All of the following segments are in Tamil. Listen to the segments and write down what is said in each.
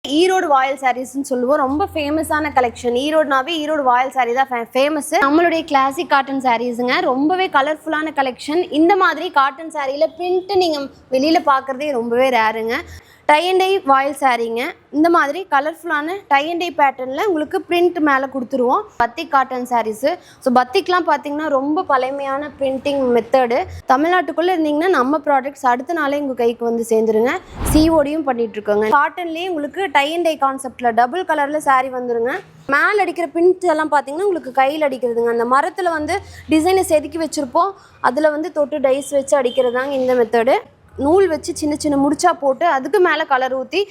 ஈரோடு வாயில் சாரீஸ்ன்னு சொல்லுவோம். ரொம்ப ஃபேமஸான கலெக்ஷன். ஈரோடுனாவே ஈரோடு வாயில் சாரீ தான் ஃபேமஸ். நம்மளுடைய கிளாசிக் காட்டன் சாரீஸுங்க. ரொம்பவே கலர்ஃபுல்லான கலெக்ஷன். இந்த மாதிரி காட்டன் சாரியில் பிரிண்ட் நீங்கள் வெளியில் பார்க்குறதே ரொம்பவே ரேருங்க. டை அண்ட் டை வாயில் சாரீங்க. இந்த மாதிரி கலர்ஃபுல்லான டை அண்ட் டை பேட்டர்னில் உங்களுக்கு பிரிண்ட் மேலே கொடுத்துருவோம். பத்திக் காட்டன் சாரீஸு. ஸோ பத்திக்லாம் பார்த்தீங்கன்னா ரொம்ப பழமையான பிரிண்டிங் மெத்தடு. தமிழ்நாட்டுக்குள்ளே இருந்தீங்கன்னா நம்ம ப்ராடக்ட்ஸ் அடுத்த நாளே உங்கள் கைக்கு வந்து சேர்ந்துருங்க. சிஓடியும் பண்ணிகிட்ருக்கோங்க. காட்டன்லேயே உங்களுக்கு டை அண்ட் டை கான்செப்டில் டபுள் கலரில் சாரீ வந்துருங்க. மேலே அடிக்கிற பிரிண்ட் எல்லாம் பார்த்தீங்கன்னா உங்களுக்கு கையில் அடிக்கிறதுங்க. அந்த மரத்தில் வந்து டிசைனை செதுக்கி வச்சுருப்போம். அதில் வந்து தொட்டு டைஸ் வச்சு அடிக்கிறதாங்க இந்த மெத்தடு. நூல் வச்சு சின்ன சின்ன முடிச்சா போட்டு அதுக்கு மேலே கலர் ஊற்றி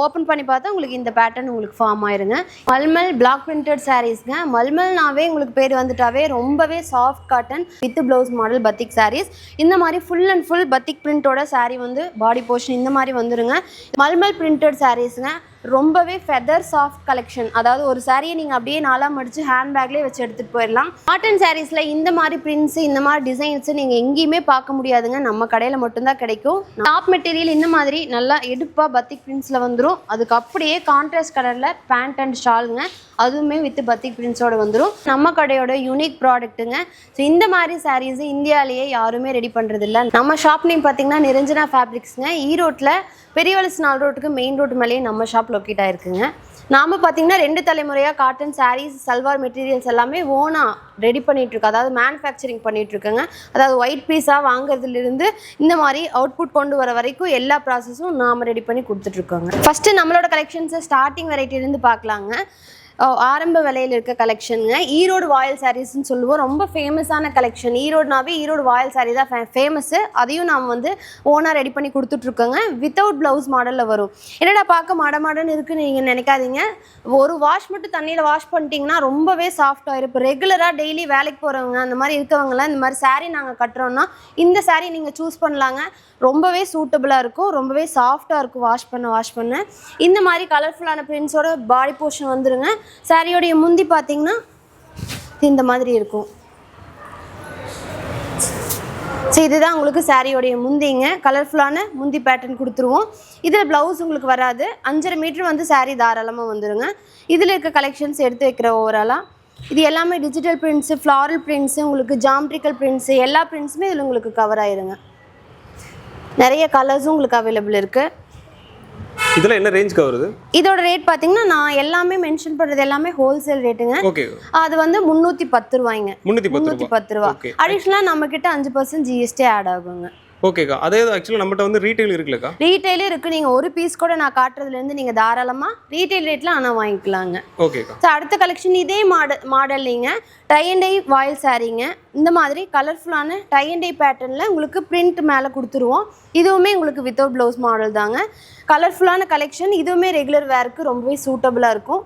ஓப்பன் பண்ணி பார்த்தா உங்களுக்கு இந்த பேட்டர்ன் உங்களுக்கு ஃபார்ம் ஆயிருங்க. மல்மல் பிளாக் பிரிண்டட் சாரீஸ்ங்க. மல்மல்னாவே உங்களுக்கு பேர் வந்துட்டாவே ரொம்பவே soft cotton with blouse model batik saris. இந்த மாதிரி ஃபுல் அண்ட் ஃபுல் பத்திக் பிரிண்டோட சாரீ வந்து பாடி போர்ஷன் இந்த மாதிரி வந்துருங்க. மல்மல் பிரிண்டட் சாரீஸுங்க. ரொம்பவே ஃபெதர் சாஃப்ட் கலெக்ஷன். அதாவது ஒரு சாரியை நீங்கள் அப்படியே நாளாக மடித்து ஹேண்ட்பேக்லேயே வச்சு எடுத்துகிட்டு போயிடலாம். காட்டன் சாரீஸில் இந்த மாதிரி பிரிண்ட்ஸு இந்த மாதிரி டிசைன்ஸு நீங்கள் எங்கேயுமே பார்க்க முடியாதுங்க. நம்ம கடையில் மட்டும்தான் கிடைக்கும். டாப் மெட்டீரியல் இந்த மாதிரி நல்லா எடுப்பாக பத்திக் பிரிண்ட்ஸில் வந்துடும். அதுக்கு அப்படியே கான்ட்ராஸ்ட் கலரில் பேண்ட் அண்ட் ஷாலுங்க. அதுவுமே வித் பத்திக் பிரிண்ட்ஸோடு வந்துடும். நம்ம கடையோட யூனிக் ப்ராடக்ட்டுங்க. ஸோ இந்த மாதிரி சாரீஸு இந்தியாவிலேயே யாருமே ரெடி பண்ணுறதில்ல. நம்ம ஷாப் நேம் பார்த்தீங்கன்னா நிரஞ்சனா ஃபேப்ரிக்ஸுங்க. ஈரோட்டில் பெரியவளசு 4 ரோட்டுக்கு மெயின் ரோட்டு மேலேயே நம்ம ஷாப் லொக்கேட் ஆகிருக்குங்க. நாம் பார்த்தீங்கன்னா 2 தலைமுறையாக காட்டன் சாரீஸ் சல்வார் மெட்டீரியல்ஸ் எல்லாமே ஓனாக ரெடி பண்ணிகிட்ருக்கோம். அதாவது மேனுஃபேக்சரிங் பண்ணிகிட்ருக்கோங்க. அதாவது ஒயிட் பீஸாக வாங்குறதுலேருந்து இந்த மாதிரி அவுட்புட் கொண்டு வர வரைக்கும் எல்லா ப்ராசஸும் நாம் ரெடி பண்ணி கொடுத்துட்ருக்கோங்க. ஃபஸ்ட்டு நம்மளோட கலெக்ஷன்ஸை ஸ்டார்டிங் வெரைட்டிலேருந்து பார்க்கலாங்க. ஆரம்ப விலையில் இருக்க கலெக்ஷனுங்க. ஈரோடு வாயில் சாரீஸ்ன்னு சொல்லுவோம். ரொம்ப ஃபேமஸான கலெக்ஷன். ஈரோடுனாவே ஈரோடு வாயில் சாரீ தான் ஃபேமஸ்ஸு. அதையும் நாம் வந்து ஓனாக ரெடி பண்ணி கொடுத்துட்ருக்கோங்க. வித்தவுட் ப்ளவுஸ் மாடலில் வரும். என்னடா பார்க்க மாடன்னு இருக்குன்னு நீங்கள் நினைக்காதீங்க. ஒரு வாஷ் மட்டும் தண்ணியில் வாஷ் பண்ணிட்டீங்கன்னா ரொம்பவே சாஃப்டாகிடும். இப்போ ரெகுலராக டெய்லி வேலைக்கு போகிறவங்க அந்த மாதிரி இருக்கவங்களாம் இந்த மாதிரி சாரீ நாங்கள் கட்டுறோன்னா இந்த சாரீ நீங்கள் சூஸ் பண்ணலாங்க. ரொம்பவே சூட்டபுளாக இருக்கும். ரொம்பவே சாஃப்டாக இருக்கும் வாஷ் பண்ண. இந்த மாதிரி கலர்ஃபுல்லான பிரிண்ட்ஸோட பாடி போர்ஷன் வந்துருங்க. சாரியோடைய முந்தி பார்த்தீங்கன்னா இந்த மாதிரி இருக்கும். ஸோ இதுதான் உங்களுக்கு சாரியோடைய முந்திங்க. கலர்ஃபுல்லான முந்தி பேட்டர்ன் கொடுத்துருவோம். இதில் ப்ளவுஸ் உங்களுக்கு வராது. 5.5 மீட்டர் வந்து சாரீ தாராளமாக வந்துடுங்க. இதில் இருக்க கலெக்ஷன்ஸ் எடுத்து வைக்கிற ஓவராலாக இது எல்லாமே டிஜிட்டல் பிரிண்ட்ஸு, ஃப்ளாரல் பிரிண்ட்ஸு, உங்களுக்கு ஜாமெட்ரிக்கல் பிரிண்ட்ஸு எல்லா பிரிண்ட்ஸுமே இதில் உங்களுக்கு கவர் ஆயிருங்க. நிறைய கலர்ஸும் உங்களுக்கு அவைலபிள் இருக்குது. இதெல்லாம் என்ன ரேஞ்சுக்கு வருது? இதோட ரேட் பார்த்தீங்கன்னா நான் எல்லாமே மென்ஷன் பண்ணுறது எல்லாமே ஹோல்சேல் ரேட்டுங்க. ஓகே. அது வந்து 310 ரூபாய்ங்க. 310 ரூபா. அடிஷ்னலாக நம்மக்கிட்ட 5% ஜிஎஸ்டி ஆட் ஆகுங்க. ஓகேக்கா. அதே ஆக்சுவலாக நம்மகிட்ட வந்து ரீட்டைல் இருக்குல்லக்கா? ரீட்டைலே இருக்குது. நீங்கள் ஒரு பீஸ் கூட நான் காட்டுறதுலேருந்து நீங்கள் தாராளமாக ரீட்டைல் ரேட்டில் ஆனால் வாங்கிக்கலாங்க. ஓகேக்கா. ஸோ அடுத்த கலெக்ஷன் இதே மாடல்லிங்க. டை அண்ட் டை வாயில் சாரீங்க. இந்த மாதிரி கலர்ஃபுல்லான டை அண்ட் டை பேட்டர்னில் உங்களுக்கு பிரிண்ட் மேலே கொடுத்துருவோம். இதுவுமே உங்களுக்கு வித்தவுட் ப்ளவுஸ் மாடல் தாங்க. கலர்ஃபுல்லான கலெக்ஷன். இதுவுமே ரெகுலர் வேருக்கு ரொம்பவே சூட்டபுளாக இருக்கும்.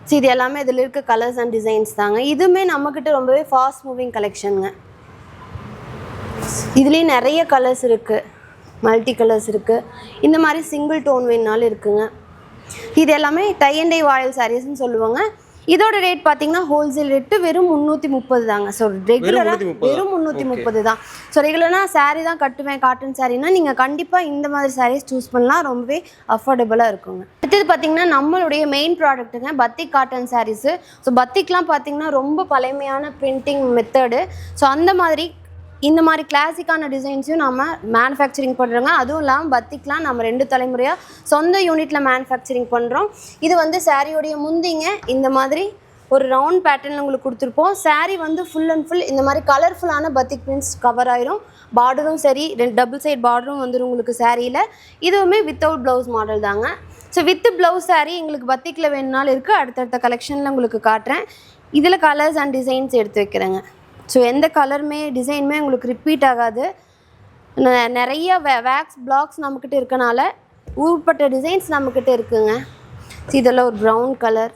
ஸோ இது எல்லாமே இதில் இருக்க கலர்ஸ் அண்ட் டிசைன்ஸ் தாங்க. இதுவுமே நம்மக்கிட்ட ரொம்பவே ஃபாஸ்ட் மூவிங் கலெக்ஷனுங்க. இதுலேயும் நிறைய கலர்ஸ் இருக்குது. மல்டி கலர்ஸ் இருக்குது. இந்த மாதிரி சிங்கிள் டோன் வேணுனாலும் இருக்குங்க. இது எல்லாமே டை அண்ட் டை வாயில் சாரீஸ்ன்னு சொல்லுவாங்க. இதோட ரேட் பார்த்தீங்கன்னா ஹோல்சேல் ரேட்டு வெறும் 330 தாங்க. ஸோ ரெகுலராக வெறும் 330 தான். ஸோ ரெகுலராக சாரீ தான் கட்டுவேன் காட்டன் சாரீனா நீங்கள் கண்டிப்பாக இந்த மாதிரி சாரீஸ் சூஸ் பண்ணலாம். ரொம்பவே அஃபோர்டபுளாக இருக்குங்க. அடுத்தது பார்த்தீங்கன்னா நம்மளுடைய மெயின் ப்ராடக்ட்டுங்க பத்திக் காட்டன் சாரீஸு. ஸோ பத்திக்லாம் பார்த்தீங்கன்னா ரொம்ப பழமையான பிரிண்டிங் மெத்தடு. ஸோ அந்த மாதிரி இந்த மாதிரி கிளாசிக்கான டிசைன்ஸையும் நம்ம மேனுஃபேக்சரிங் பண்ணுறோங்க. அதுவும் இல்லாமல் பத்திக்லாம் நம்ம 2 தலைமுறையாக சொந்த யூனிட்டில் மேனுஃபேக்சரிங் பண்ணுறோம். இது வந்து சாரியோடைய முந்திங்க. இந்த மாதிரி ஒரு ரவுண்ட் பேட்டர்னில் உங்களுக்கு கொடுத்துருப்போம். சாரீ வந்து ஃபுல் அண்ட் ஃபுல் இந்த மாதிரி கலர்ஃபுல்லான பத்திக் பிரிண்ட்ஸ் கவர் ஆயிரும். பார்டரும் சரி, 2 டபுள் சைட் பார்டரும் வந்துடும் உங்களுக்கு சாரியில். இதுவுமே வித்தவுட் ப்ளவுஸ் மாடல் தாங்க. ஸோ வித் ப்ளவுஸ் சாரீ எங்களுக்கு பத்திக்கில் வேணுனாலும் இருக்குது. அடுத்தடுத்த கலெக்ஷனில் உங்களுக்கு காட்டுறேன். இதில் கலர்ஸ் அண்ட் டிசைன்ஸ் எடுத்து வைக்கிறேங்க. ஸோ எந்த கலருமே டிசைனுமே உங்களுக்கு ரிப்பீட் ஆகாது. நிறைய வேக்ஸ் பிளாக்ஸ் நம்மக்கிட்ட இருக்கனால ஊர்பட்ட டிசைன்ஸ் நம்மக்கிட்ட இருக்குங்க. இதெல்லாம் ஒரு ப்ரௌன் கலர்.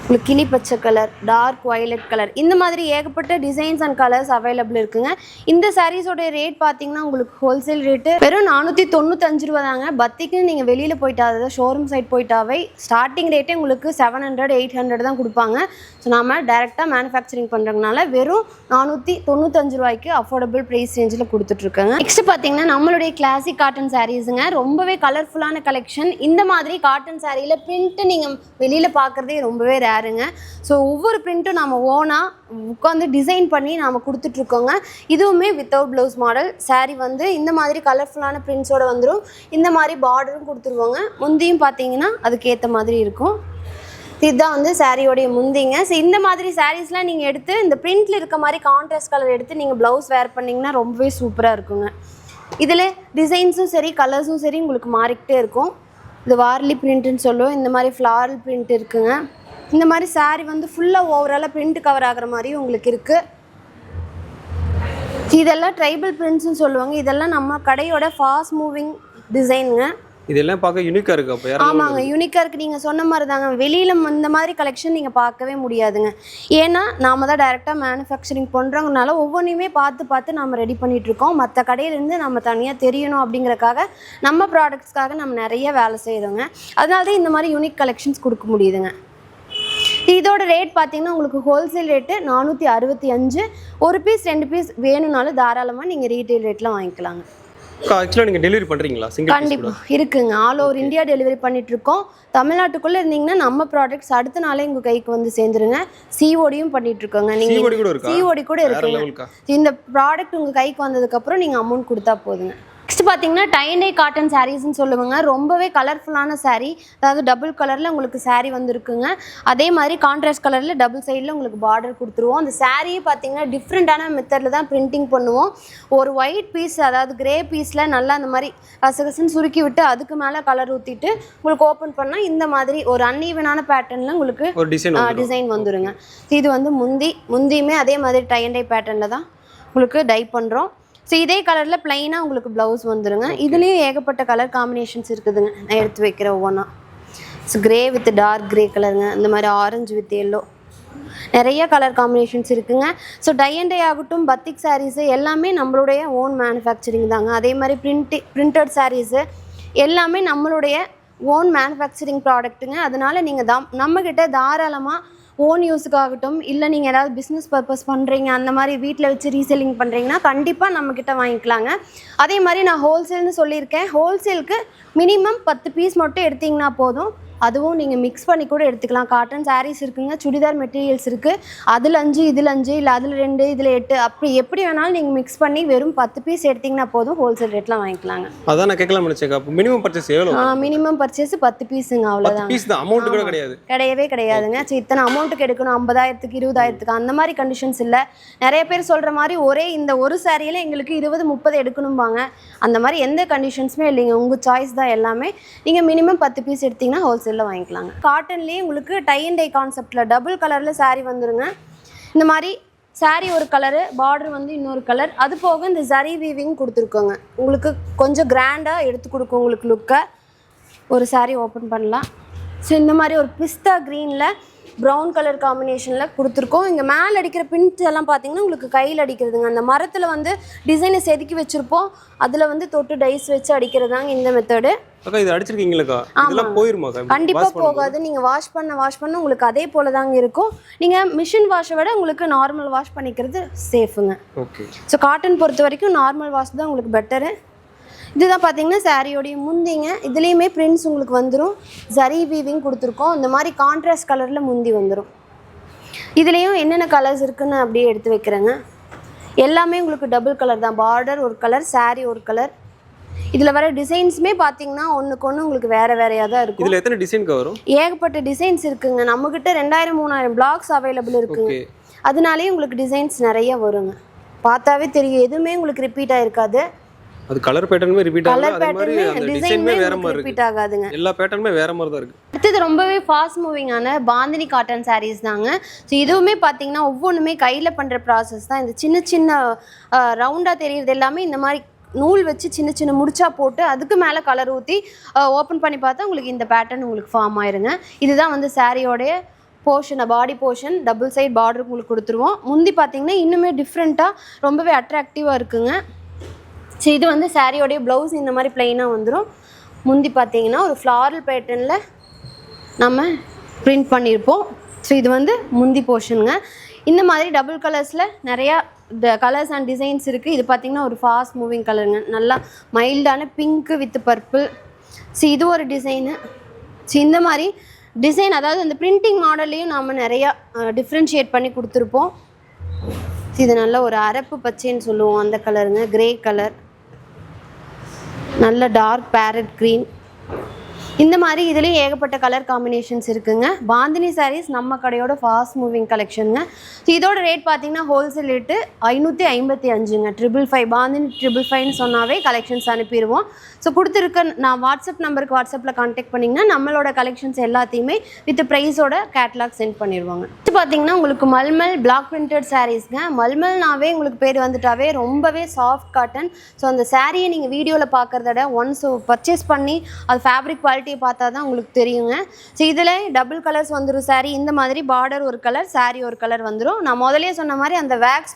உங்களுக்கு கிளி பச்சை கலர், டார்க் வயலட் கலர், இந்த மாதிரி ஏகப்பட்ட டிசைன்ஸ் அண்ட் கலர்ஸ் அவைலபிள் இருக்குங்க. இந்த சாரீஸோட ரேட் பார்த்தீங்கன்னா உங்களுக்கு ஹோல்சேல் ரேட்டு வெறும் 495 ரூபா தாங்க. பத்திக்கு நீங்கள் வெளியில் போயிட்டா, அதாவது ஷோரூம் சைட் போயிட்டாவே ஸ்டார்டிங் ரேட்டே உங்களுக்கு 700 800 தான் கொடுப்பாங்க. ஸோ நம்ம டேரெக்டாக மேனுஃபேக்சரிங் பண்ணுறதுனால வெறும் 495 ரூபாய்க்கு அஃபோர்டபுள் ப்ரைஸ் ரேஞ்சில் கொடுத்துட்ருக்காங்க. நெக்ஸ்ட் பார்த்தீங்கன்னா நம்மளுடைய கிளாசிக் காட்டன் சாரீஸுங்க. ரொம்பவே கலர்ஃபுல்லான கலெக்ஷன். இந்த மாதிரி காட்டன் சாரியில் பிரிண்ட்டு நீங்கள் வெளியில் பார்க்குறதே ரொம்பவே ரேருங்க. ஸோ ஒவ்வொரு பிரிண்ட்டும் நம்ம ஓனாக உட்காந்து டிசைன் பண்ணி நாம் கொடுத்துட்ருக்கோங்க. இதுவுமே வித்தவுட் ப்ளவுஸ் மாடல் சாரீ வந்து இந்த மாதிரி கலர்ஃபுல்லான பிரிண்ட்ஸோடு வந்துடும். இந்த மாதிரி பார்டரும் கொடுத்துருவாங்க. முந்தியும் பார்த்தீங்கன்னா அதுக்கேற்ற மாதிரி இருக்கும். இதுதான் வந்து சாரியோடைய முந்திங்க. ஸோ இந்த மாதிரி சாரீஸ்லாம் நீங்கள் எடுத்து இந்த பிரிண்டில் இருக்க மாதிரி கான்ட்ராஸ்ட் கலர் எடுத்து நீங்கள் ப்ளவுஸ் வேர் பண்ணிங்கன்னா ரொம்பவே சூப்பராக இருக்குங்க. இதில் டிசைன்ஸும் சரி கலர்ஸும் சரி உங்களுக்கு மாறிக்கிட்டே இருக்கும். இது வார்லி பிரிண்ட்டுன்னு சொல்லுவோம். இந்த மாதிரி ஃப்ளாரல் பிரிண்ட் இருக்குங்க. இந்த மாதிரி சாரீ வந்து ஃபுல்லாக ஓவராலாக பிரிண்ட் கவர் ஆகிற மாதிரி உங்களுக்கு இருக்குது. இதெல்லாம் ட்ரைபல் பிரிண்ட்ஸ்னு சொல்லுவாங்க. இதெல்லாம் நம்ம கடையோட ஃபாஸ்ட் மூவிங் டிசைனுங்க. இதெல்லாம் பார்க்க யூனிக்காக இருக்குது. அப்போ ஆமாங்க, யூனிக்காக இருக்குது. நீங்கள் சொன்ன மாதிரி தாங்க, வெளியில் இந்த மாதிரி கலெக்ஷன் நீங்கள் பார்க்கவே முடியாதுங்க. ஏன்னா நாம் தான் டைரெக்டாக மேனுஃபேக்சரிங் பண்ணுறவங்கனால ஒவ்வொன்றையுமே பார்த்து நம்ம ரெடி பண்ணிகிட்ருக்கோம். மற்ற கடையிலேருந்து நம்ம தனியாக தெரியணும் அப்படிங்கிறக்காக நம்ம ப்ராடக்ட்ஸ்க்காக நம்ம நிறைய வேலை செய்கிறோங்க. அதனால தான் இந்த மாதிரி யூனிக் கலெக்ஷன்ஸ் கொடுக்க முடியுதுங்க. இதோட ரேட் பார்த்தீங்கன்னா உங்களுக்கு ஹோல்சேல் ரேட்டு 465. ஒரு பீஸ் 2 பீஸ் வேணும்னாலும் தாராளமாக நீங்கள் ரீட்டைல் ரேட்டில் வாங்கிக்கலாங்க. ஆக்சுவலாக நீங்கள் டெலிவரி பண்ணுறீங்களா? கண்டிப்பாக இருக்குங்க. ஆல் ஓவர் இந்தியா டெலிவரி பண்ணிகிட்ருக்கோம். தமிழ்நாட்டுக்குள்ளே இருந்தீங்கன்னா நம்ம ப்ராடக்ட்ஸ் அடுத்த நாளே உங்கள் கைக்கு வந்து சேர்ந்துருங்க. சிஓடியும் பண்ணிகிட்ருக்கோங்க. நீங்கள் சிஓடி கூட இருக்குங்க. இந்த ப்ராடக்ட் உங்கள் கைக்கு வந்ததுக்கப்புறம் நீங்கள் அமௌண்ட் கொடுத்தா போதுங்க. நெக்ஸ்ட் பார்த்தீங்கன்னா டை அண்ட் டை காட்டன் சாரீஸ்ன்னு சொல்லுவாங்க. ரொம்பவே கலர்ஃபுல்லான சாரீ, அதாவது டபுள் கலரில் உங்களுக்கு சாரீ வந்துருக்குங்க. அதே மாதிரி கான்ட்ராஸ்ட் கலரில் டபுள் சைடில் உங்களுக்கு பார்டர் கொடுத்துருவோம். அந்த சாரியை பார்த்தீங்கன்னா டிஃப்ரெண்ட்டான மெத்தடில் தான் பிரிண்டிங் பண்ணுவோம். ஒரு ஒயிட் பீஸ், அதாவது கிரே பீஸில் நல்லா அந்த மாதிரி கசகசன்னு சுருக்கி விட்டு அதுக்கு மேலே கலர் ஊற்றிட்டு உங்களுக்கு ஓப்பன் பண்ணால் இந்த மாதிரி ஒரு அன்ஈவனான பேட்டர்னில் உங்களுக்கு டிசைன் வந்துடுங்க. இது வந்து முந்தியுமே அதே மாதிரி டை அண்ட் டை பேட்டர்னில் தான் உங்களுக்கு டை பண்ணுறோம். ஸோ இதே கலரில் ப்ளைனாக உங்களுக்கு ப்ளவுஸ் வந்துடுங்க. இதுலேயும் ஏகப்பட்ட கலர் காம்பினேஷன்ஸ் இருக்குதுங்க. நான் எடுத்து வைக்கிறேன் ஒவ்வொன்றா. So grey with dark grey கலருங்க, இந்த மாதிரி ஆரஞ்சு வித் எல்லோ, நிறைய கலர் காம்பினேஷன்ஸ் இருக்குங்க. ஸோ டை அண்ட் டை ஆகட்டும், பத்திக் சாரீஸு எல்லாமே நம்மளுடைய ஓன் மேனுஃபேக்சரிங் தாங்க. அதே மாதிரி பிரிண்டட் சாரீஸு எல்லாமே நம்மளுடைய ஓன் மேனுஃபேக்சரிங் ப்ராடக்ட்டுங்க. அதனால் நீங்கள் நம்மக்கிட்ட தாராளமாக ஓன் யூஸுக்காகட்டும், இல்லை நீங்கள் ஏதாவது பிஸ்னஸ் பர்பஸ் பண்ணுறீங்க, அந்த மாதிரி வீட்டில் வச்சு ரீசெல்லிங் பண்ணுறீங்கன்னா கண்டிப்பாக நம்மக்கிட்ட வாங்கிக்கலாங்க. அதே மாதிரி நான் ஹோல்சேல்னு சொல்லியிருக்கேன். ஹோல்சேலுக்கு மினிமம் 10 பீஸ் மட்டும் எடுத்திங்கன்னா போதும். அதுவும் நீங்கள் மிக்ஸ் பண்ணி கூட எடுத்துக்கலாம். காட்டன் சாரீஸ் இருக்குங்க, சுடிதார் மெட்டீரியல்ஸ் இருக்குது. அதில் 5 இதில் 5 இல்லை அதில் 2 இதில் 8 அப்படி எப்படி வேணாலும் நீங்கள் மிக்ஸ் பண்ணி வெறும் 10 பீஸ் எடுத்திங்கன்னா போதும். ஹோல்சேல் ரேட்டில் வாங்கிக்கலாங்க. அதான் நான் கேட்கலாம் நினச்சேன். அப்போ மினிமம் பர்ச்சேஸ் எவ்வளோ? மினிமம் பர்ச்சேஸ் 10 பீஸுங்க, அவ்வளோதான். அமௌண்ட் கூட கிடையாது, கிடையவே கிடையாதுங்க. சரி, இத்தனை அமௌண்ட்டுக்கு எடுக்கணும், 50,000க்கு 20,000க்கு அந்த மாதிரி கண்டிஷன்ஸ் இல்லை. நிறைய பேர் சொல்கிற மாதிரி ஒரே இந்த ஒரு சாரியில் எங்களுக்கு 20 30 எடுக்கணும்பாங்க. அந்த மாதிரி எந்த கண்டிஷன்ஸுமே இல்லைங்க. உங்கள் சாய்ஸ் தான் எல்லாமே. நீங்கள் மினிமம் 10 பீஸ் எடுத்திங்கன்னா ஹோல்சேலில் வாங்கிக்கலாங்க. காட்டன்லேயே உங்களுக்கு டை அண்ட் டை கான்செப்டில் டபுள் கலரில் சாரீ வந்துருங்க. இந்த மாதிரி சாரீ ஒரு கலரு, பார்டர் வந்து இன்னொரு கலர், அது போக இந்த ஜரி வீவிங் கொடுத்துருக்கோங்க. உங்களுக்கு கொஞ்சம் கிராண்டாக எடுத்து கொடுக்கும் உங்களுக்கு லுக்கை. ஒரு சாரீ ஓப்பன் பண்ணலாம். ஸோ இந்த மாதிரி ஒரு பிஸ்தா க்ரீனில் ப்ரௌன் கலர் காம்பினேஷனில் கொடுத்துருக்கோம். இங்கே மேலே அடிக்கிற பின்ஸ் எல்லாம் பார்த்தீங்கன்னா உங்களுக்கு கையில் அடிக்கிறதுங்க. அந்த மரத்தில் வந்து டிசைனை செதுக்கி வச்சுருப்போம், அதில் வந்து தொட்டு டைஸ் வச்சு அடிக்கிறதாங்க இந்த மெத்தடு. இது அடிச்சிருக்கீங்களா? இதெல்லாம் போயிருமா? கண்டிப்பாக போகாது. நீங்கள் வாஷ் பண்ண உங்களுக்கு அதே போல தாங்க இருக்கும். நீங்கள் மிஷின் வாஷை விட உங்களுக்கு நார்மல் வாஷ் பண்ணிக்கிறது சேஃபுங்க. ஓகே. ஸோ காட்டன் பொறுத்த வரைக்கும் நார்மல் வாஷ் தான் உங்களுக்கு பெட்டரு. இதுதான் பார்த்தீங்கன்னா சாரியோடைய முந்திங்க. இதுலேயுமே பிரிண்ட்ஸ் உங்களுக்கு வந்துடும். ஜரி வீவிங் கொடுத்துருக்கோம். இந்த மாதிரி கான்ட்ராஸ்ட் கலரில் முந்தி வந்துடும். இதுலேயும் என்னென்ன கலர்ஸ் இருக்குதுன்னு அப்படியே எடுத்து வைக்கிறேங்க. எல்லாமே உங்களுக்கு டபுள் கலர் தான். பார்டர் ஒரு கலர், சாரீ ஒரு கலர். இதில் வர டிசைன்ஸுமே பார்த்தீங்கன்னா ஒன்றுக்கு ஒன்று உங்களுக்கு வேறையாக தான் இருக்கும். இதில் எத்தனை டிசைன் வரும்? ஏகப்பட்ட டிசைன்ஸ் இருக்குங்க. நம்மக்கிட்ட 2000 3000 பிளாக்ஸ் அவைலபிள் இருக்குங்க. அதனாலேயே உங்களுக்கு டிசைன்ஸ் நிறைய வருங்க. பார்த்தாவே தெரியும், எதுவுமே உங்களுக்கு ரிப்பீட் ஆகிருக்காது. அது கலர் பேட்டர்னுமே ரிப்பீட் ஆகாது, அதே மாதிரி அந்த டிசைனுமே வேற மாதிரி ரிப்பீட் ஆகாதுங்க. எல்லா பேட்டர்னுமே வேற மாதிரி தான் இருக்கு. அடுத்து ரொம்பவே ஃபாஸ்ட் மூவிங்கான பாந்தினி காட்டன் சாரீஸ் தாங்க. ஸோ இதுவுமே பார்த்தீங்கன்னா ஒவ்வொன்றுமே கையில் பண்ணுற ப்ராசஸ் தான். இந்த சின்ன சின்ன ரவுண்டாக தெரியுறது எல்லாமே இந்த மாதிரி நூல் வச்சு சின்ன சின்ன முடிச்சா போட்டு அதுக்கு மேலே கலர் ஊற்றி ஓப்பன் பண்ணி பார்த்தா உங்களுக்கு இந்த பேட்டர்ன் உங்களுக்கு ஃபார்ம் ஆயிருங்க. இதுதான் வந்து சாரியோடைய போர்ஷனை body portion double side border உங்களுக்கு கொடுத்துருவோம். முந்தி பார்த்தீங்கன்னா இன்னுமே டிஃப்ரெண்ட்டாக ரொம்பவே அட்ராக்டிவாக இருக்குங்க. ஸோ இது வந்து சாரியோடைய ப்ளவுஸ் இந்த மாதிரி ப்ளைனாக வந்துடும். முந்தி பார்த்தீங்கன்னா ஒரு ஃப்ளாரல் பேட்டர்னில் நம்ம பிரிண்ட் பண்ணியிருப்போம். ஸோ இது வந்து முந்தி போர்ஷனுங்க. இந்த மாதிரி டபுள் கலர்ஸில் நிறையா கலர்ஸ் அண்ட் டிசைன்ஸ் இருக்குது. இது பார்த்திங்கன்னா ஒரு ஃபாஸ்ட் மூவிங் கலருங்க, நல்லா மைல்டான பிங்க்கு வித் பர்பிள். ஸோ இது ஒரு டிசைனு. ஸோ இந்த மாதிரி டிசைன், அதாவது அந்த பிரிண்டிங் மாடல்லையும் நாம் நிறையா டிஃப்ரென்ஷியேட் பண்ணி கொடுத்துருப்போம். இது நல்ல ஒரு அரப்பு பச்சைன்னு சொல்லுவோம் அந்த கலருங்க, கிரே கலர், நல்ல டார்க் பேரட் க்ரீன். இந்த மாதிரி இதுலேயும் ஏகப்பட்ட கலர் காம்பினேஷன்ஸ் இருக்குங்க. பாந்தினி சாரீஸ் நம்ம கடையோட ஃபாஸ்ட் மூவிங் கலெக்ஷனுங்க. ஸோ இதோட ரேட் பார்த்தீங்கன்னா ஹோல்சேல் ரேட்டு 555ங்க. 555 பாந்தினி 555ன்னு சொன்னாவே கலெக்ஷன்ஸ் அனுப்பிடுவோம். ஸோ கொடுத்துருக்க நான் வாட்ஸ்அப் நம்பருக்கு வாட்ஸ்அப்பில் கான்டாக்ட் பண்ணிங்கன்னா நம்மளோட கலெக்ஷன்ஸ் எல்லாத்தையுமே வித் ப்ரைஸோட கேட்லாக் சென்ட் பண்ணிடுவாங்க. இது பார்த்தீங்கன்னா உங்களுக்கு மல்மல் பிளாக் பிரிண்டட் சாரீஸ்ங்க. மல்மல்னாவே உங்களுக்கு பேர் வந்துட்டாவே ரொம்பவே சாஃப்ட் காட்டன். ஸோ அந்த சாரியை நீங்கள் வீடியோவில் பார்க்குறத ஒன்ஸ் பர்ச்சேஸ் பண்ணி அது ஃபேப்ரிக் குவாலிட்டி பார்த்தா தான் உங்களுக்கு தெரியுங்க. ஸோ இதில் டபுள் கலர்ஸ் வந்துடும் சாரி. இந்த மாதிரி பார்டர் ஒரு கலர், சாரி ஒரு கலர் வந்துடும். நான் முதலே சொன்ன மாதிரி அந்த வேக்ஸ்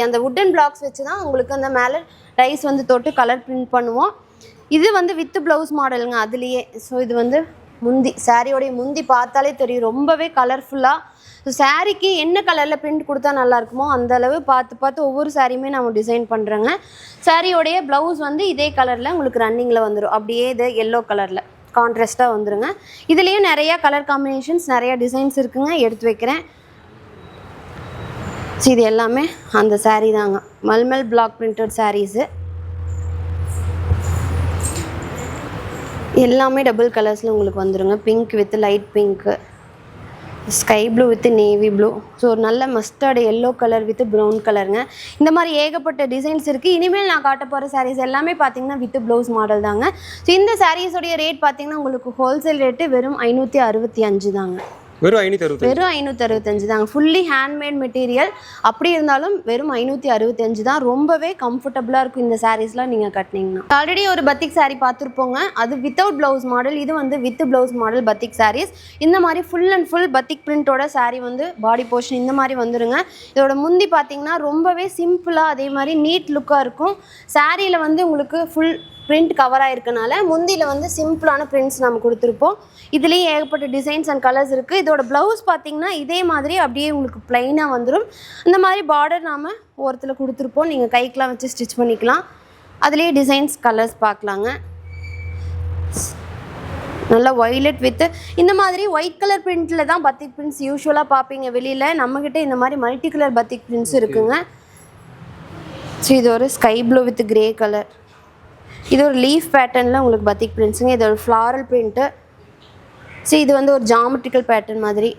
அந்த வுட்டன் பிளாக்ஸ் வச்சு தான் உங்களுக்கு அந்த மேலே ரைஸ் வந்து தொட்டு கலர் பிரிண்ட் பண்ணுவோம். இது வந்து வித் ப்ளவுஸ் மாடலுங்க அதுலேயே. ஸோ இது வந்து முந்தி, சாரியோடைய முந்தி பார்த்தாலே தெரியும் ரொம்பவே கலர்ஃபுல்லாக. ஸோ சாரிக்கு என்ன கலரில் பிரிண்ட் கொடுத்தா நல்லாயிருக்குமோ அந்தளவு பார்த்து ஒவ்வொரு சாரியுமே நம்ம டிசைன் பண்ணுறோங்க. சாரியோடைய ப்ளவுஸ் வந்து இதே கலரில் உங்களுக்கு ரன்னிங்கில் வந்துடும். அப்படியே இது எல்லோ கலரில் கான்ட்ராஸ்ட்டாக வந்துடுங்க. இதுலேயும் நிறையா கலர் காம்பினேஷன்ஸ், நிறையா டிசைன்ஸ் இருக்குங்க, எடுத்து வைக்கிறேன். ஸோ இது எல்லாமே அந்த சாரீ தாங்க, மல்மல் பிளாக் பிரிண்டட் சாரீஸு. எல்லாமே டபுள் கலர்ஸில் உங்களுக்கு வந்துடுங்க. Pink with light pink, sky blue with navy blue, so ஒரு நல்ல mustard yellow colour with brown கலருங்க. இந்த மாதிரி ஏகப்பட்ட டிசைன்ஸ் இருக்குது. இனிமேல் நான் காட்ட போகிற சாரீஸ் எல்லாமே பார்த்தீங்கன்னா வித் ப்ளவுஸ் மாடல் தாங்க. ஸோ இந்த சாரீஸோடைய ரேட் பார்த்தீங்கன்னா உங்களுக்கு ஹோல்சேல் ரேட்டு வெறும் 565 தாங்க. வெறும் 565 தாங்க. Fully handmade material. அப்படி இருந்தாலும் வெறும் 565 தான். ரொம்பவே கம்ஃபர்டபுளாக இருக்கும் இந்த சாரீஸ்லாம் நீங்கள் கட்டினீங்கன்னா. ஆல்ரெடி ஒரு பத்திக் சாரீ பார்த்துருப்போங்க, அது வித்தவுட் ப்ளவுஸ் மாடல். இது வந்து with blouse model batik saris. இந்த மாதிரி ஃபுல் அண்ட் ஃபுல் பத்திக் பிரிண்டோட சாரீ வந்து பாடி போர்ஷன் இந்த மாதிரி வந்துடுங்க. இதோட முந்தி பார்த்தீங்கன்னா ரொம்பவே சிம்பிளாக அதே மாதிரி நீட் லுக்காக இருக்கும். சாரியில் வந்து உங்களுக்கு ஃபுல் பிரிண்ட் கவர் ஆகிருக்கனால முந்தியில் வந்து சிம்பிளான பிரிண்ட்ஸ் நம்ம கொடுத்துருப்போம். இதுலேயும் ஏகப்பட்ட டிசைன்ஸ் அண்ட் கலர்ஸ் இருக்குது. இதோட ப்ளவுஸ் பார்த்திங்கன்னா இதே மாதிரி அப்படியே உங்களுக்கு ப்ளைனாக வந்துடும். இந்த மாதிரி பார்டர் நாம் ஓரத்தில் கொடுத்துருப்போம், நீங்கள் கைக்கெலாம் வச்சு ஸ்டிச் பண்ணிக்கலாம். அதுலேயே டிசைன்ஸ் கலர்ஸ் பார்க்கலாங்க. நல்லா ஒய்லட் வித் இந்த மாதிரி ஒயிட் கலர் பிரிண்ட்டில் தான் பத்திக் பிரிண்ட்ஸ் யூஸ்வலாக பார்ப்பீங்க வெளியில். நம்மக்கிட்ட இந்த மாதிரி மல்டி கலர் பத்திக் பிரிண்ட்ஸ் இருக்குங்க. ஸோ இது ஒரு sky blue with grey colour. இது ஒரு லீஃப் பேட்டர்னில் உங்களுக்கு பத்திக் பிரிண்ட்ஸுங்க. இது ஒரு ஃப்ளாரல் பிரிண்ட்டு. ஸோ இது வந்து ஒரு ஜாமெட்ரிக்கல் பேட்டர்ன் மாதிரி.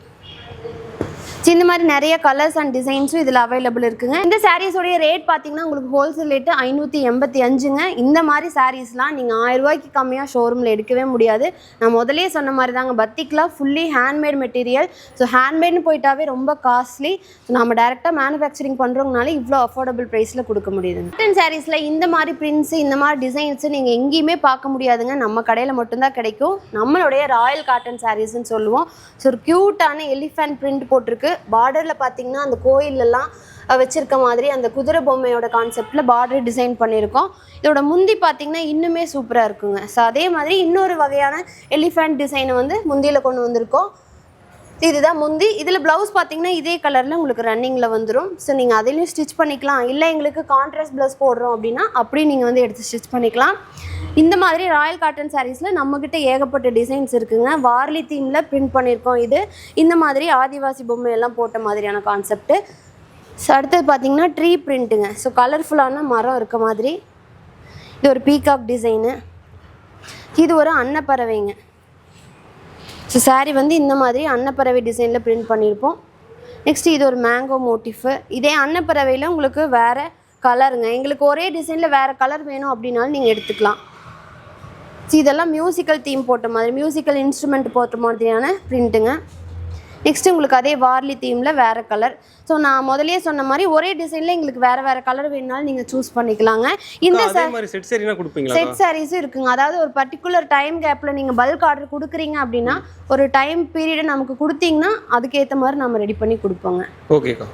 ஸோ இந்த மாதிரி நிறைய கலர்ஸ் அண்ட் டிசைன்ஸும் இதில் அவைலபிள் இருக்குங்க. இந்த சாரீஸோடைய ரேட் பார்த்தீங்கன்னா உங்களுக்கு ஹோல்சேல் ரேட்டு 585ங்க. இந்த மாதிரி சாரீஸ்லாம் நீங்கள் 1000 ரூபாய்க்கு கம்மியாக ஷோரூமில் எடுக்கவே முடியாது. நான் முதலே சொன்ன மாதிரி தாங்க, பத்திக்லாம் ஃபுல்லி ஹேண்ட்மேட் மெட்டீரியல். ஸோ ஹேண்ட்மேட்னு போயிட்டாவே ரொம்ப காஸ்ட்லி. ஸோ நம்ம டேரெக்டாக மேனுஃபேக்சரிங் பண்ணுறவங்கனால இவ்வளோ அஃபோர்டபுள் ப்ரைஸில் கொடுக்க முடியுதுங்க. காட்டன் சாரீஸில் இந்த மாதிரி பிரிண்ட்ஸு, இந்த மாதிரி டிசைன்ஸு நீங்கள் எங்கேயுமே பார்க்க முடியாதுங்க. நம்ம கடையில் மட்டும்தான் கிடைக்கும். நம்மளுடைய ராயல் காட்டன் சாரீஸ்ன்னு சொல்லுவோம். ஸோ ஒரு க்யூட்டான எலிஃபென்ட் பிரிண்ட் போட்டிருக்கு. பார்டரில் பார்த்தீங்கன்னா அந்த கோயிலெல்லாம் வச்சுருக்க மாதிரி அந்த குதிரை பொம்மையோட கான்செப்டில் பார்டர் டிசைன் பண்ணியிருக்கோம். இதோட முந்தி பார்த்திங்கன்னா இன்னுமே சூப்பராக இருக்குங்க. ஸோ அதே மாதிரி இன்னொரு வகையான எலிஃபென்ட் டிசைனை வந்து முந்தியில் கொண்டு வந்திருக்கோம். இதுதான் முந்தி. இதில் ப்ளவுஸ் பார்த்திங்கன்னா இதே கலரில் உங்களுக்கு ரன்னிங்கில் வந்துடும். ஸோ நீங்கள் அதிலையும் ஸ்டிச் பண்ணிக்கலாம். இல்லை எங்களுக்கு கான்ட்ராஸ்ட் ப்ளவுஸ் போடுறோம் அப்படின்னா அப்படி நீங்கள் வந்து எடுத்து ஸ்டிச் பண்ணிக்கலாம். இந்த மாதிரி ராயல் காட்டன் சாரீஸில் நம்மக்கிட்ட ஏகப்பட்ட டிசைன்ஸ் இருக்குங்க. வார்லி தீமில் பிரிண்ட் பண்ணியிருக்கோம். இது இந்த மாதிரி ஆதிவாசி பொம்மையெல்லாம் போட்ட மாதிரியான கான்செப்ட்டு. ஸோ அடுத்தது பார்த்திங்கன்னா ட்ரீ பிரிண்ட்டுங்க. ஸோ கலர்ஃபுல்லான மரம் இருக்க மாதிரி. இது ஒரு பீகாக் டிசைனு. இது ஒரு அன்னப்பறவைங்க. ஸோ சாரீ வந்து இந்த மாதிரி அன்னப்பறவை டிசைனில் பிரிண்ட் பண்ணியிருப்போம். நெக்ஸ்ட்டு இது ஒரு மேங்கோ மோட்டிஃபு. இதே அன்னப்பறவையில் உங்களுக்கு வேறு கலருங்க. எங்களுக்கு ஒரே டிசைனில் வேறு கலர் வேணும் அப்படின்னாலும் நீங்கள் எடுத்துக்கலாம். ஸோ இதெல்லாம் மியூசிக்கல் தீம் போட்ட மாதிரி, மியூசிக்கல் இன்ஸ்ட்ருமெண்ட் போட்ட மாதிரியான பிரிண்ட்டுங்க. நெக்ஸ்ட் உங்களுக்கு அதே வார்லி தீமில் வேறு கலர். ஸோ நான் முதலே சொன்ன மாதிரி ஒரே டிசைனில் எங்களுக்கு வேறு வேறு கலர் வேணுனாலும் நீங்கள் சூஸ் பண்ணிக்கலாங்க. இந்த செட் சாரீஸும் இருக்குங்க. அதாவது ஒரு பர்டிகுலர் டைம் கேப்பில் நீங்கள் பல்க் ஆர்டர் கொடுக்குறீங்க அப்படின்னா ஒரு டைம் பீரியடை நமக்கு கொடுத்தீங்கன்னா அதுக்கேற்ற மாதிரி நம்ம ரெடி பண்ணி கொடுப்போங்க. ஓகேக்கா.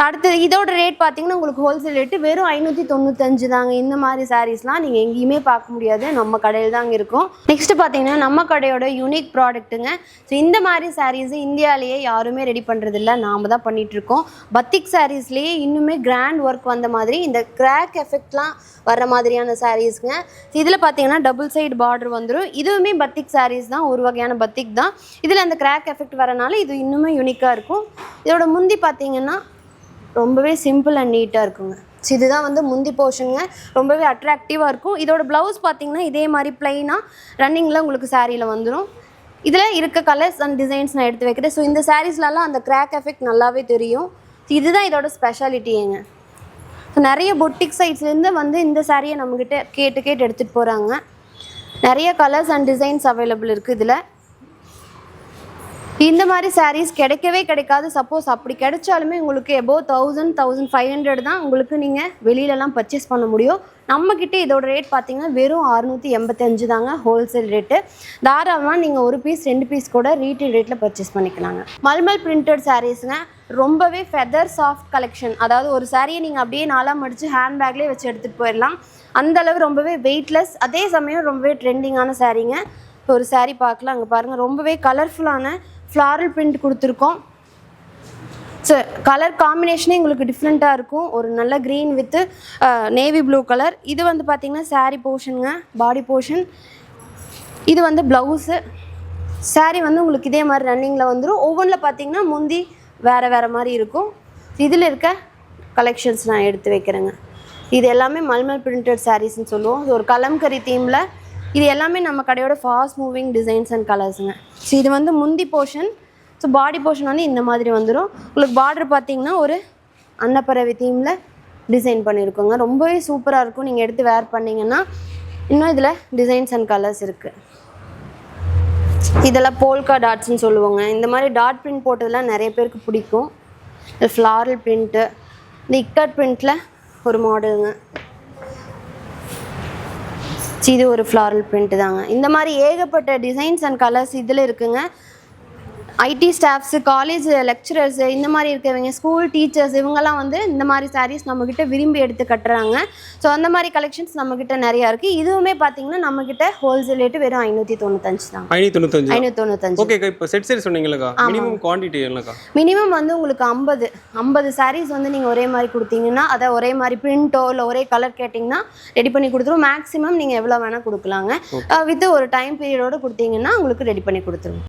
அடுத்து இதோட ரேட் பார்த்தீங்கன்னா உங்களுக்கு ஹோல்சேல் ரேட்டு வெறும் 595 தாங்க. இந்த மாதிரி சாரீஸ்லாம் நீங்கள் எங்கேயுமே பார்க்க முடியாது, நம்ம கடையில் தாங்க இருக்கும். நெக்ஸ்ட் பார்த்தீங்கன்னா நம்ம கடையோட யூனிக் ப்ராடக்ட்டுங்க. ஸோ இந்த மாதிரி சாரீஸ் இந்தியாவிலேயே யாருமே ரெடி பண்ணுறதில்ல, நாம் தான் பண்ணிகிட்ருக்கோம். பத்திக் சாரீஸ்லேயே இன்னுமே கிராண்ட் ஒர்க் வந்த மாதிரி இந்த கிராக் எஃபெக்ட்லாம் வர மாதிரியான சாரீஸ்ங்க. இதில் பார்த்தீங்கன்னா டபுள் சைடு பார்டர் வந்துடும். இதுவுமே பத்திக் சாரீஸ் தான், ஒரு வகையான பத்திக் தான். இதில் அந்த கிராக் எஃபெக்ட் வரனால இது இன்னுமே யூனிக்காக இருக்கும். இதோட முந்தி பார்த்தீங்கன்னா ரொம்பவே சிம்பிள் அண்ட் நீட்டாக இருக்குங்க. ஸோ இதுதான் வந்து முந்தி போர்ஷனுங்க, ரொம்பவே அட்ராக்டிவாக இருக்கும். இதோட ப்ளவுஸ் பார்த்தீங்கன்னா இதே மாதிரி பிளைனாக ரன்னிங்கில் உங்களுக்கு சாரியில் வந்துடும். இதில் இருக்க கலர்ஸ் அண்ட் டிசைன்ஸ் நான் எடுத்து வைக்கிறேன். ஸோ இந்த சாரீஸ்லலாம் அந்த கிராக் எஃபெக்ட் நல்லாவே தெரியும். இதுதான் இதோட ஸ்பெஷாலிட்டிங்க. ஸோ நிறைய பொட்டிக் சைட்ஸ்லேருந்து வந்து இந்த சாரியை நம்மக்கிட்ட கேட்டு எடுத்துகிட்டு போகிறாங்க. நிறைய கலர்ஸ் அண்ட் டிசைன்ஸ் அவைலபிள் இருக்குது இதில். இந்த மாதிரி சாரீஸ் கிடைக்கவே கிடைக்காது. சப்போஸ் அப்படி கிடைச்சாலுமே உங்களுக்கு எபோவ் 1000-1500 தான் உங்களுக்கு நீங்கள் வெளியிலலாம் பர்ச்சேஸ் பண்ண முடியும். நம்மக்கிட்ட இதோட ரேட் பார்த்தீங்கன்னா வெறும் 685 தாங்க ஹோல்சேல் ரேட்டு. தாராளமாக நீங்கள் ஒரு பீஸ் 2 பீஸ் கூட ரீட்டைல் ரேட்டில் பர்ச்சேஸ் பண்ணிக்கலாங்க. மல்மல் பிரிண்டட் சாரீஸுங்க, ரொம்பவே ஃபெதர் சாஃப்ட் கலெக்ஷன். அதாவது ஒரு சாரியை நீங்கள் அப்படியே நாளாக மடித்து ஹேண்ட்பேக்லேயே வச்சு எடுத்துகிட்டு போயிடலாம். அந்தளவு ரொம்பவே வெயிட்லெஸ், அதே சமயம் ரொம்பவே ட்ரெண்டிங்கான சாரீங்க. ஒரு சாரீ பார்க்கலாம், அங்கே பாருங்கள், ரொம்பவே கலர்ஃபுல்லான ஃப்ளாரல் பிரிண்ட் கொடுத்துருக்கோம். ஸோ கலர் காம்பினேஷனே உங்களுக்கு டிஃப்ரெண்ட்டாக இருக்கும். ஒரு நல்ல green with navy blue colour. இது வந்து பார்த்திங்கன்னா சாரீ போர்ஷனுங்க, பாடி போர்ஷன். இது வந்து ப்ளவுஸு. சாரீ வந்து உங்களுக்கு இதே மாதிரி ரன்னிங்கில் வந்துடும். ஒவ்வொன்றில் பார்த்திங்கன்னா முந்தி வேறு மாதிரி இருக்கும். இதில் இருக்க கலெக்ஷன்ஸ் நான் எடுத்து வைக்கிறேங்க. இது எல்லாமே மல்மல் பிரிண்டட் சாரீஸ்ன்னு சொல்லுவோம். ஒரு கலம்கரி தீமில் இது எல்லாமே நம்ம கடையோட ஃபாஸ்ட் மூவிங் டிசைன்ஸ் அண்ட் கலர்ஸுங்க. ஸோ இது வந்து முந்தி போர்ஷன். ஸோ பாடி போர்ஷன் வந்து இந்த மாதிரி வந்துடும். உங்களுக்கு பார்டர் பார்த்திங்கன்னா ஒரு அன்னப்பறவை தீமில் டிசைன் பண்ணியிருக்கோங்க. ரொம்பவே சூப்பராக இருக்கும். நீங்கள் எடுத்து வேர் பண்ணிங்கன்னா இன்னும் இதில் டிசைன்ஸ் அண்ட் கலர்ஸ் இருக்குது. இதெல்லாம் போல்கா டாட்ஸ்ன்னு சொல்லுவாங்க. இந்த மாதிரி டாட் பிரிண்ட் போட்டதெல்லாம் நிறைய பேருக்கு பிடிக்கும். இது ஃப்ளாரல் பிரிண்ட்டு, இந்த இக்கட் பிரிண்ட்டில் ஒரு மாடலுங்க. இது ஒரு ஃப்ளாரல் பிரிண்ட் தாங்க. இந்த மாதிரி ஏகப்பட்ட டிசைன்ஸ் அண்ட் கலர்ஸ் இதில் இருக்குங்க. ஐடி ஸ்டாஃப்ஸு, காலேஜ் லெக்சரர்ஸு, இந்த மாதிரி இருக்கவங்க, ஸ்கூல் டீச்சர்ஸ், இவங்கெல்லாம் வந்து இந்த மாதிரி சாரீஸ் நம்மக்கிட்ட விரும்பி எடுத்து கட்டுறாங்க. ஸோ அந்த மாதிரி கலெக்ஷன்ஸ் நம்மக்கிட்ட நிறையா இருக்குது. இதுவுமே பார்த்தீங்கன்னா நம்மக்கிட்ட ஹோல்சேல் ரேட்டு வெறும் 595 தான். 595. ஓகே. இப்போ செட் சாரீ சொன்னீங்களா, மினிமம் குவாண்டிட்டி என்னக்கா? மினிமம் வந்து உங்களுக்கு 50 சாரீஸ் வந்து நீங்கள் ஒரே மாதிரி கொடுத்தீங்கன்னா, அதை ஒரே மாதிரி பிரிண்ட்டோ இல்லை ஒரே கலர் கேட்டிங்கன்னா ரெடி பண்ணி கொடுத்துருவோம். மேக்ஸிமம் நீங்கள் எவ்வளோ வேணால் கொடுக்கலாங்க. வித் ஒரு டைம் பீரியடோடு கொடுத்தீங்கன்னா உங்களுக்கு ரெடி பண்ணி கொடுத்துருவோம்.